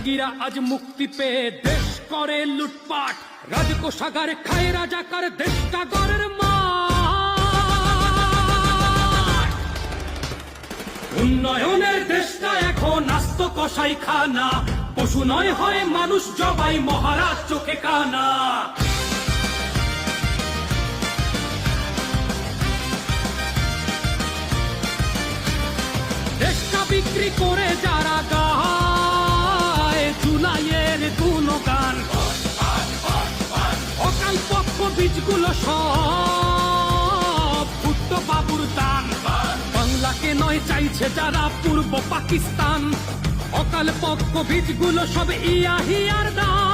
জঙ্গিরা আজ মুক্তি পেয়ে দেশ করে লুটপাট, রাজকোষাগারে খায় রাজাকার, দেশটা গড়ের মাঠ। উন্নয়নের দেশটা এখন আস্ত কসাই খানা, পশু নয় হয় মানুষ জবাই, মহারাজ চোখে কানা। দেশটা বিক্রি করে যারা গায় জুলাইয়ের গুণগান, অকাল পক্ষ বীজগুলো সব ভুট্টো বাবুর দান। বাংলাকে নয় চাইছে যারা পূর্ব পাকিস্তান, অকাল পক্ষ বীজগুলো সব ইয়াহিয়ার দান।